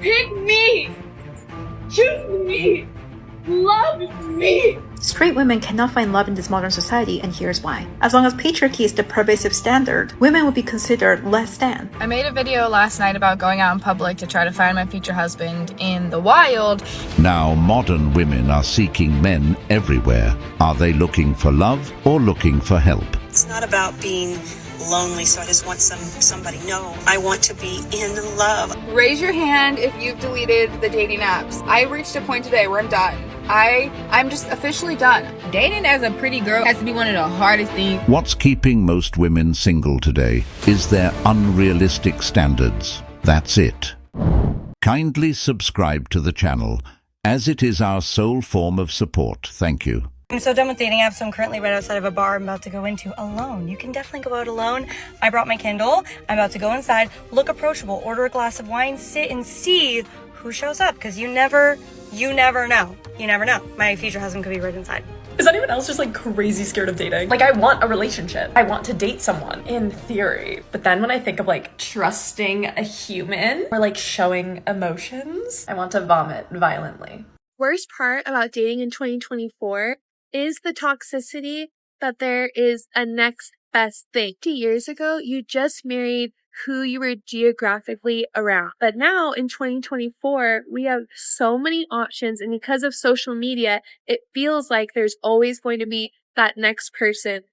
Pick me! Choose me! Love me! Straight women cannot find love in this modern society, and here's why. As long as patriarchy is the pervasive standard, women will be considered less than. I made a video last night about going out in public to try to find my future husband in the wild. Now modern women are seeking men everywhere. Are they looking for love or looking for help? It's not about being lonely, so I just want somebody. No, I want to be in love. Raise your hand if you've deleted the dating apps. I reached a point today where I'm done. I'm just officially done. Dating as a pretty girl has to be one of the hardest things. What's keeping most women single today is their unrealistic standards. That's it. Kindly subscribe to the channel, as it is our sole form of support. Thank you. I'm so done with dating apps, so I'm currently right outside of a bar I'm about to go into alone. You can definitely go out alone. I brought my Kindle. I'm about to go inside, look approachable, order a glass of wine, sit and see who shows up, because you never know. You never know. My future husband could be right inside. Is anyone else just like crazy scared of dating? Like, I want a relationship. I want to date someone in theory. But then when I think of like trusting a human or like showing emotions, I want to vomit violently. Worst part about dating in 2024 is the toxicity that there is a next best thing. 50 years ago, you just married who you were geographically around. But now in 2024, we have so many options, and because of social media, it feels like there's always going to be that next person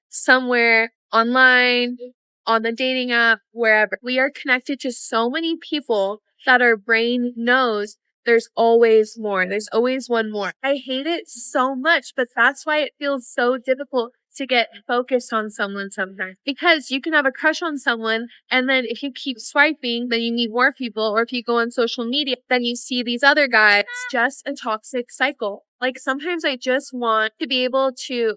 somewhere online, on the dating app, wherever. We are connected to so many people that our brain knows there's always more. There's always one more. I hate it so much, but that's why it feels so difficult to get focused on someone sometimes. Because you can have a crush on someone, and then if you keep swiping, then you need more people. Or if you go on social media, then you see these other guys. It's just a toxic cycle. Like, sometimes I just want to be able to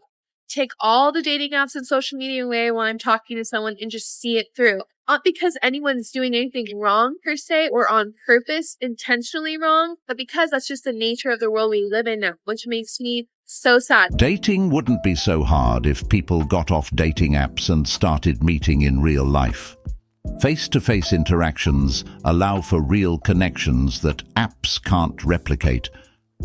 take all the dating apps and social media away while I'm talking to someone and just see it through. Not because anyone's doing anything wrong per se, or on purpose, intentionally wrong, but because that's just the nature of the world we live in now, which makes me so sad. Dating wouldn't be so hard if people got off dating apps and started meeting in real life. Face-to-face interactions allow for real connections that apps can't replicate.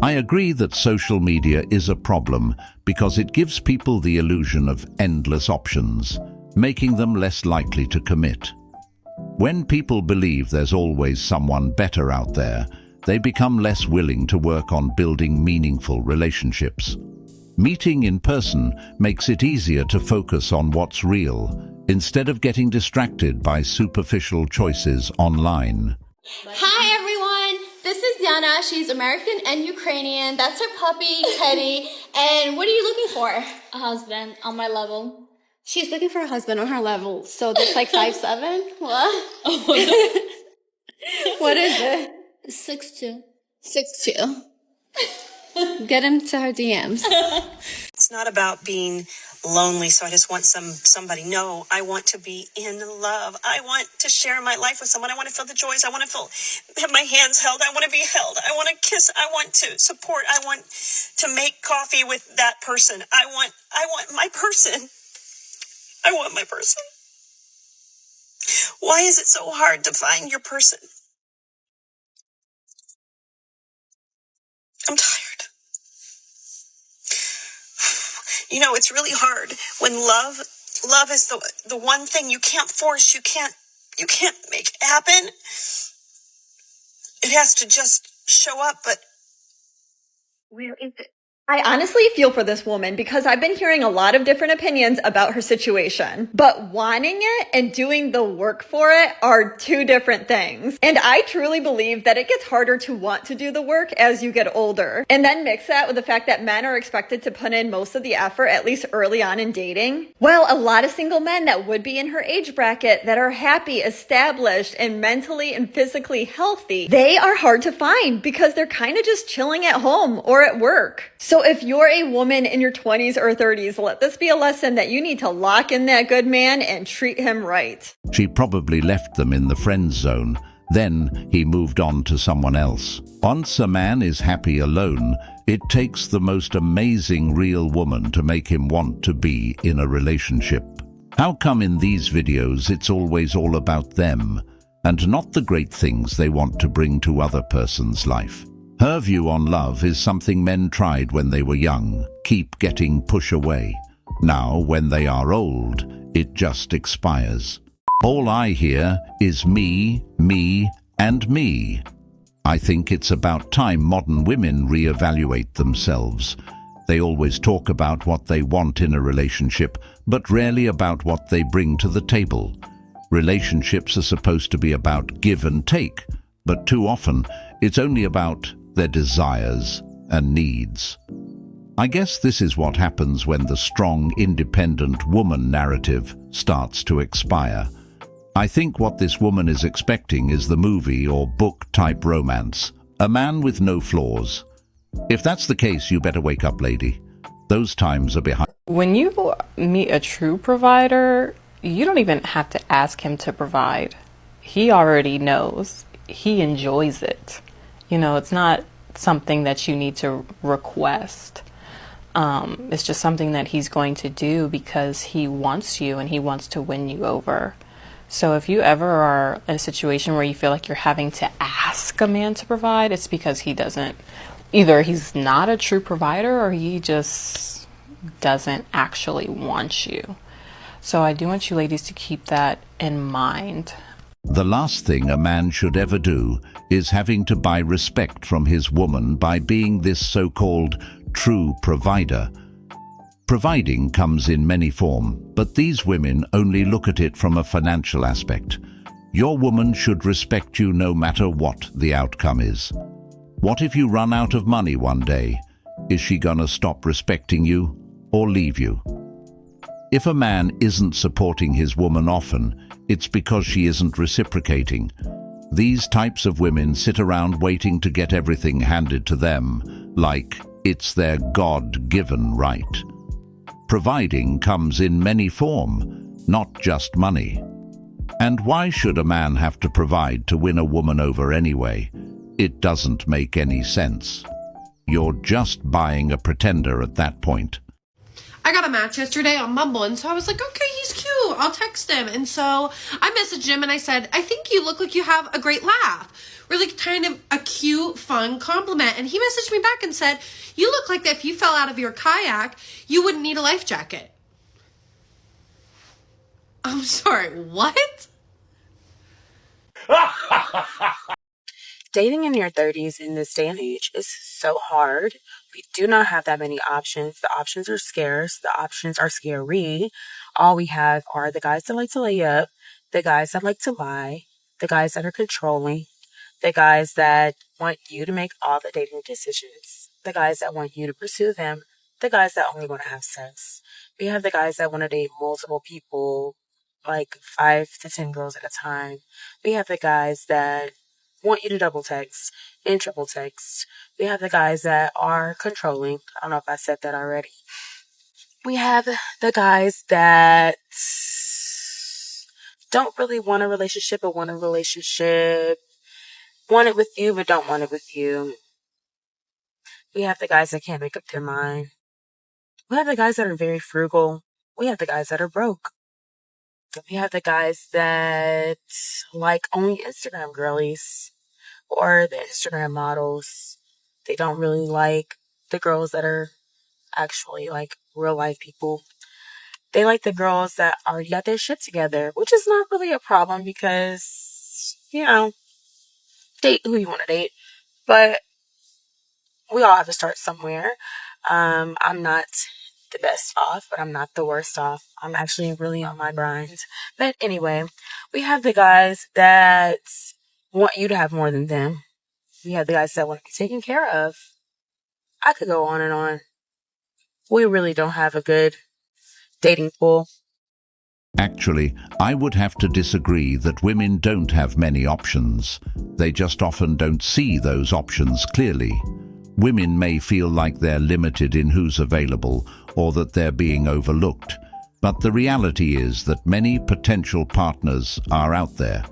I agree that social media is a problem because it gives people the illusion of endless options, making them less likely to commit. When people believe there's always someone better out there, they become less willing to work on building meaningful relationships. Meeting in person makes it easier to focus on what's real, instead of getting distracted by superficial choices online. Hi everyone, this is Diana. She's American and Ukrainian. That's her puppy, Teddy. And what are you looking for? A husband on my level. She's looking for a husband on her level. So that's like 5'7"? What? Oh, What is it? 6'2". 6'2". Get him to her DMs. It's not about being lonely, so I just want somebody. No, I want to be in love. I want to share my life with someone. I want to feel the joys. I want to have my hands held. I want to be held. I want to kiss. I want to support. I want to make coffee with that person. I want my person. I want my person. Why is it so hard to find your person? I'm tired. You know, it's really hard when love is the one thing you can't force, you can't make happen. It has to just show up, but Where is it? I honestly feel for this woman because I've been hearing a lot of different opinions about her situation. But wanting it and doing the work for it are two different things. And I truly believe that it gets harder to want to do the work as you get older. And then mix that with the fact that men are expected to put in most of the effort, at least early on in dating. Well, a lot of single men that would be in her age bracket that are happy, established, and mentally and physically healthy, they are hard to find because they're kind of just chilling at home or at work. So if you're a woman in your 20s or 30s, let this be a lesson that you need to lock in that good man and treat him right. She probably left them in the friend zone. Then he moved on to someone else. Once a man is happy alone, it takes the most amazing real woman to make him want to be in a relationship. How come in these videos it's always all about them? and not the great things they want to bring to other person's life. Her view on love is something men tried when they were young, keep getting pushed away. Now, when they are old, it just expires. All I hear is me, and me. I think it's about time modern women reevaluate themselves. They always talk about what they want in a relationship, but rarely about what they bring to the table. Relationships are supposed to be about give and take, but too often it's only about their desires and needs. I guess this is what happens when the strong, independent woman narrative starts to expire. I think what this woman is expecting is the movie or book-type romance, a man with no flaws. If that's the case, you better wake up, lady. Those times are behind. When you meet a true provider, you don't even have to ask him to provide. He already knows. He enjoys it. You know, it's not something that you need to request. It's just something that he's going to do because he wants you and he wants to win you over. So if you ever are in a situation where you feel like you're having to ask a man to provide, it's because he doesn't, either he's not a true provider or he just doesn't actually want you. So I do want you ladies to keep that in mind. The last thing a man should ever do is having to buy respect from his woman by being this so-called true provider. Providing comes in many forms, but these women only look at it from a financial aspect. Your woman should respect you no matter what the outcome is. What if you run out of money one day? Is she gonna stop respecting you or leave you? If a man isn't supporting his woman often, it's because she isn't reciprocating. These types of women sit around waiting to get everything handed to them, like it's their God-given right. Providing comes in many forms, not just money. And why should a man have to provide to win a woman over anyway? It doesn't make any sense. You're just buying a pretender at that point. I got a match yesterday on Bumble, and so I was like, okay, he's cute, I'll text him. And so I messaged him and I said, I think you look like you have a great laugh. Really kind of a cute, fun compliment. And he messaged me back and said, you look like that if you fell out of your kayak, you wouldn't need a life jacket. I'm sorry, what? Dating in your 30s in this day and age is so hard. We do not have that many options. The options are scarce. The options are scary. All we have are the guys that like to lay up, the guys that like to lie, the guys that are controlling, the guys that want you to make all the dating decisions, the guys that want you to pursue them, the guys that only want to have sex. We have the guys that want to date multiple people, like 5 to 10 girls at a time. We have the guys that want you to double text and triple text. We have the guys that are controlling. I don't know if I said that already. We have the guys that don't really want a relationship but want a relationship. Want it with you but don't want it with you. We have the guys that can't make up their mind. We have the guys that are very frugal. We have the guys that are broke. We have the guys that like only Instagram girlies or the Instagram models. They don't really like the girls that are actually like real life people. They like the girls that already got their shit together, which is not really a problem because, you know, date who you want to date. But we all have to start somewhere. I'm not the best off, but I'm not the worst off. I'm actually really on my grind. But anyway, we have the guys that want you to have more than them. We have the guys that want to be taken care of. I could go on and on. We really don't have a good dating pool. Actually, I would have to disagree that women don't have many options. They just often don't see those options clearly. Women may feel like they're limited in who's available or that they're being overlooked, but the reality is that many potential partners are out there.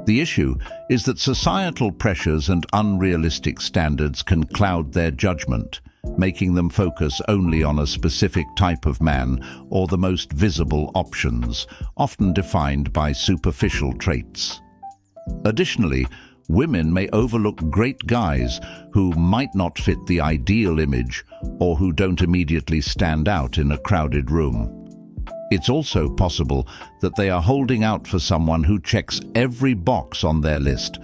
The issue is that societal pressures and unrealistic standards can cloud their judgment, making them focus only on a specific type of man or the most visible options, often defined by superficial traits. Additionally, women may overlook great guys who might not fit the ideal image or who don't immediately stand out in a crowded room. It's also possible that they are holding out for someone who checks every box on their list,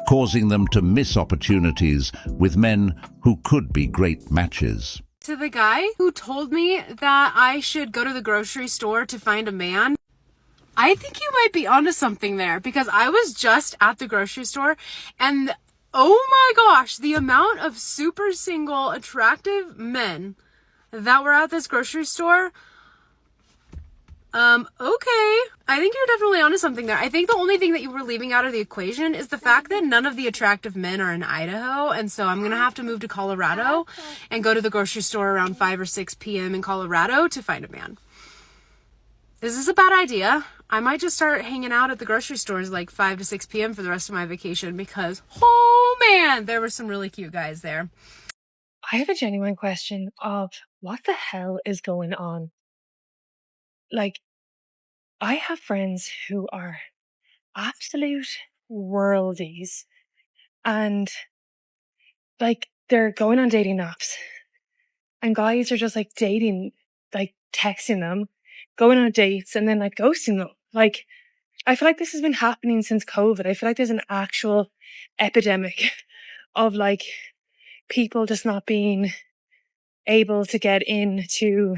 causing them to miss opportunities with men who could be great matches. To the guy who told me that I should go to the grocery store to find a man, I think you might be onto something there, because I was just at the grocery store and oh my gosh, the amount of super single, attractive men that were at this grocery store. Okay. I think you're definitely onto something there. I think the only thing that you were leaving out of the equation is the fact that none of the attractive men are in Idaho. And so I'm going to have to move to Colorado and go to the grocery store around 5 or 6 p.m. in Colorado to find a man. This is a bad idea. I might just start hanging out at the grocery stores like 5 to 6 p.m. for the rest of my vacation because, oh man, there were some really cute guys there. I have a genuine question of what the hell is going on? Like, I have friends who are absolute worldies and like they're going on dating apps and guys are just like dating, like texting them, going on dates and then like ghosting them. Like, I feel like this has been happening since COVID. I feel like there's an actual epidemic of like people just not being able to get into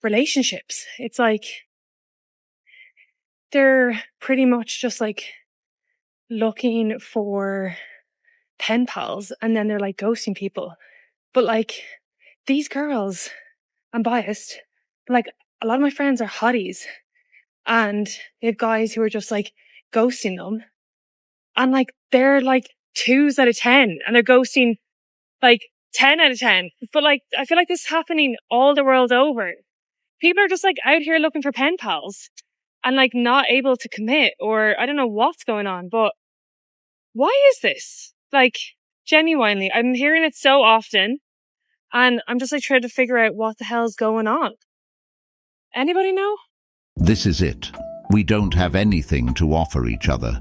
relationships. It's like they're pretty much just like looking for pen pals and then they're like ghosting people. But like these girls, I'm biased, but like a lot of my friends are hotties and they have guys who are just like ghosting them and like they're like 2s out of 10 and they're ghosting like 10 out of 10. But like I feel like this is happening all the world over. People are just like out here looking for pen pals and like not able to commit, or I don't know what's going on, but why is this? Like, genuinely, I'm hearing it so often and I'm just like trying to figure out what the hell's going on. Anybody know? This is it. We don't have anything to offer each other.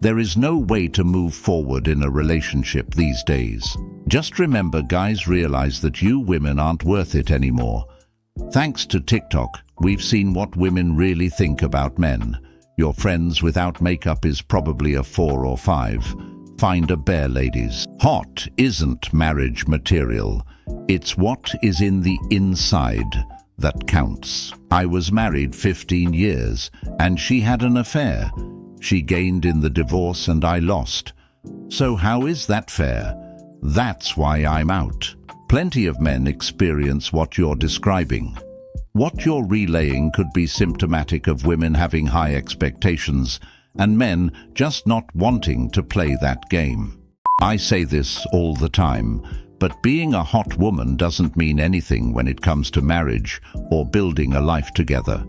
There is no way to move forward in a relationship these days. Just remember, guys realize that you women aren't worth it anymore. Thanks to TikTok, we've seen what women really think about men. Your friends without makeup is probably a 4 or 5. Find a bear, ladies. Hot isn't marriage material. It's what is in the inside that counts. I was married 15 years and she had an affair. She gained in the divorce and I lost. So how is that fair? That's why I'm out. Plenty of men experience what you're describing. What you're relaying could be symptomatic of women having high expectations and men just not wanting to play that game. I say this all the time, but being a hot woman doesn't mean anything when it comes to marriage or building a life together.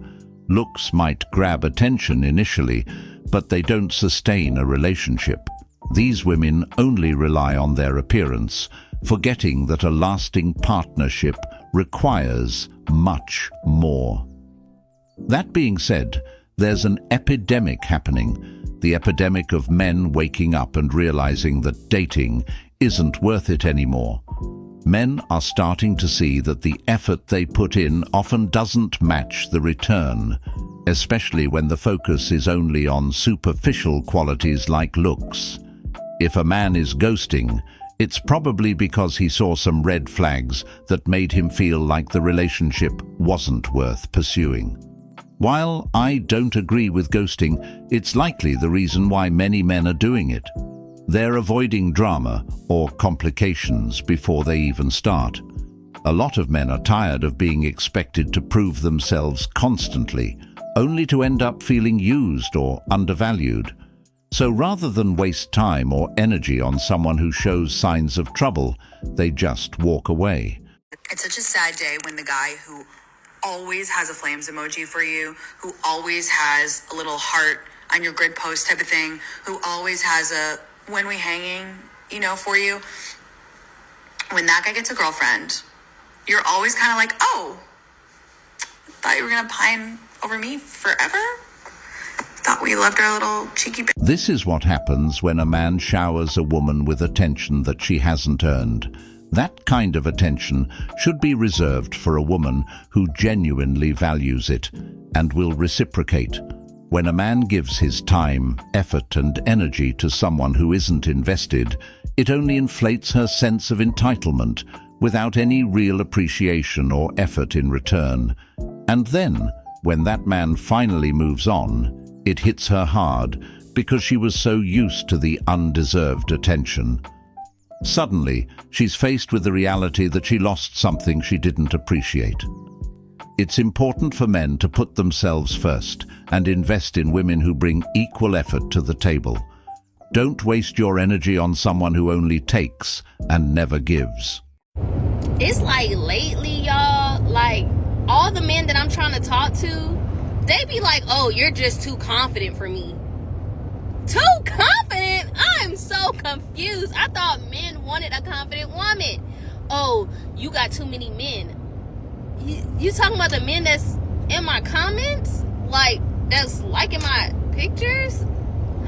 Looks might grab attention initially, but they don't sustain a relationship. These women only rely on their appearance, forgetting that a lasting partnership requires much more. That being said, there's an epidemic happening, the epidemic of men waking up and realizing that dating isn't worth it anymore. Men are starting to see that the effort they put in often doesn't match the return, especially when the focus is only on superficial qualities like looks. If a man is ghosting, it's probably because he saw some red flags that made him feel like the relationship wasn't worth pursuing. While I don't agree with ghosting, it's likely the reason why many men are doing it. They're avoiding drama or complications before they even start. A lot of men are tired of being expected to prove themselves constantly, only to end up feeling used or undervalued. So rather than waste time or energy on someone who shows signs of trouble, they just walk away. It's such a sad day when the guy who always has a flames emoji for you, who always has a little heart on your grid post type of thing, who always has a when we hanging, for you. When that guy gets a girlfriend, you're always kind of like, oh, I thought you were going to pine over me forever? thought we loved our little cheeky bit. This is what happens when a man showers a woman with attention that she hasn't earned. That kind of attention should be reserved for a woman who genuinely values it and will reciprocate. When a man gives his time, effort, and energy to someone who isn't invested, it only inflates her sense of entitlement without any real appreciation or effort in return. And then, when that man finally moves on, it hits her hard because she was so used to the undeserved attention. Suddenly, she's faced with the reality that she lost something she didn't appreciate. It's important for men to put themselves first and invest in women who bring equal effort to the table. Don't waste your energy on someone who only takes and never gives. It's like lately, y'all, like all the men that I'm trying to talk to, they be like, oh, you're just too confident for me. Too confident? I'm so confused. I thought men wanted a confident woman. Oh, you got too many men. You talking about the men that's in my comments? Like, that's liking my pictures?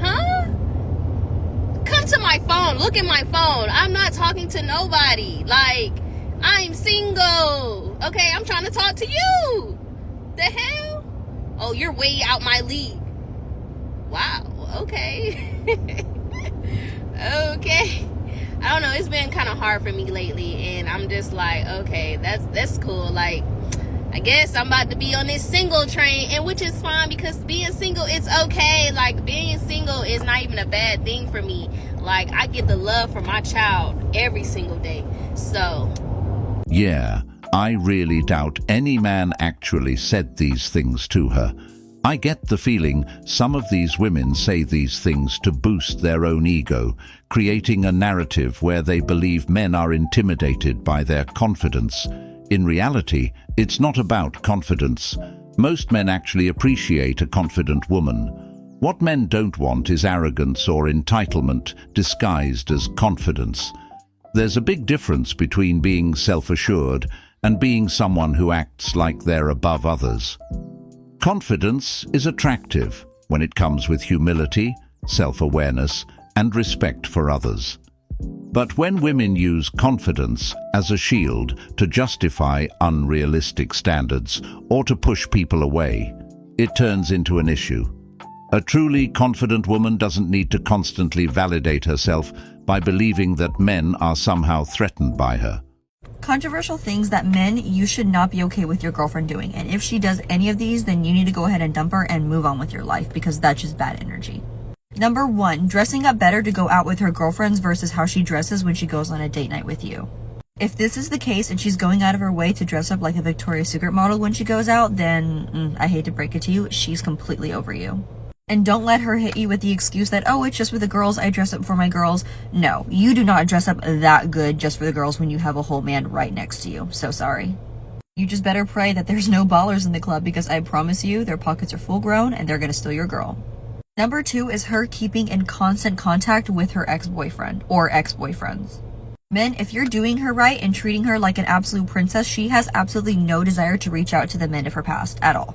Huh? Come to my phone. Look at my phone. I'm not talking to nobody. Like, I'm single. Okay, I'm trying to talk to you. The hell? Oh, you're way out my league. Wow. Okay. Okay. I don't know. It's been kind of hard for me lately, and I'm just like, okay, that's cool. Like, I guess I'm about to be on this single train, and which is fine because being single is okay. Like, being single is not even a bad thing for me. Like, I get the love from my child every single day. So, yeah, I really doubt any man actually said these things to her. I get the feeling some of these women say these things to boost their own ego, creating a narrative where they believe men are intimidated by their confidence. In reality, it's not about confidence. Most men actually appreciate a confident woman. What men don't want is arrogance or entitlement disguised as confidence. There's a big difference between being self-assured and being someone who acts like they're above others. Confidence is attractive when it comes with humility, self-awareness, and respect for others. But when women use confidence as a shield to justify unrealistic standards or to push people away, it turns into an issue. A truly confident woman doesn't need to constantly validate herself by believing that men are somehow threatened by her. Controversial things that men, you should not be okay with your girlfriend doing. And if she does any of these, then you need to go ahead and dump her and move on with your life because that's just bad energy. Number 1, dressing up better to go out with her girlfriends versus how she dresses when she goes on a date night with you. If this is the case and she's going out of her way to dress up like a Victoria's Secret model when she goes out, then I hate to break it to you, she's completely over you. And don't let her hit you with the excuse that, oh, it's just with the girls, I dress up for my girls. No, you do not dress up that good just for the girls when you have a whole man right next to you. So sorry. You just better pray that there's no ballers in the club because I promise you their pockets are full grown and they're gonna steal your girl. Number 2 is her keeping in constant contact with her ex-boyfriend or ex-boyfriends. Men, if you're doing her right and treating her like an absolute princess, she has absolutely no desire to reach out to the men of her past at all.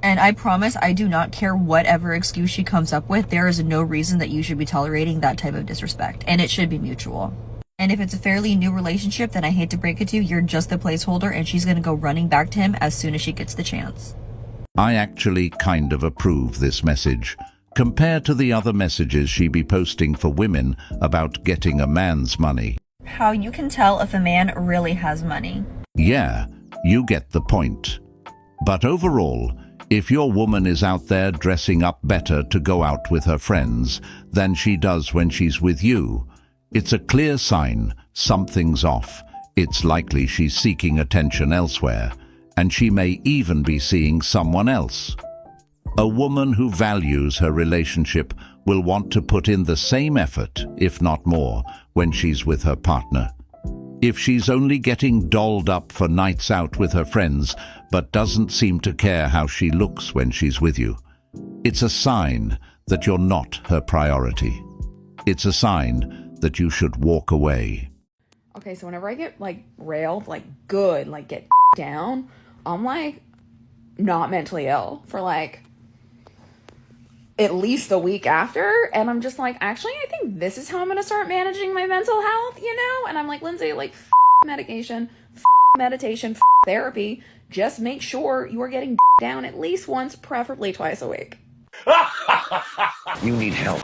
And I promise I do not care whatever excuse she comes up with, there is no reason that you should be tolerating that type of disrespect, and it should be mutual. And if it's a fairly new relationship, then I hate to break it to you, you're just the placeholder and she's gonna go running back to him as soon as she gets the chance. I actually kind of approve this message. Compared to the other messages she be posting for women about getting a man's money. How you can tell if a man really has money. Yeah, you get the point. But overall, if your woman is out there dressing up better to go out with her friends than she does when she's with you, it's a clear sign something's off. It's likely she's seeking attention elsewhere, and she may even be seeing someone else. A woman who values her relationship will want to put in the same effort, if not more, when she's with her partner. If she's only getting dolled up for nights out with her friends, but doesn't seem to care how she looks when she's with you, it's a sign that you're not her priority. It's a sign that you should walk away. Okay, so whenever I get, like, railed, like, good, like, get down, I'm, like, not mentally ill for, like, at least a week after, and I'm just like, actually, I think this is how I'm gonna start managing my mental health, you know? And I'm like, Lindsay, like, medication, meditation, therapy, just make sure you are getting down at least once, preferably twice a week. You need help.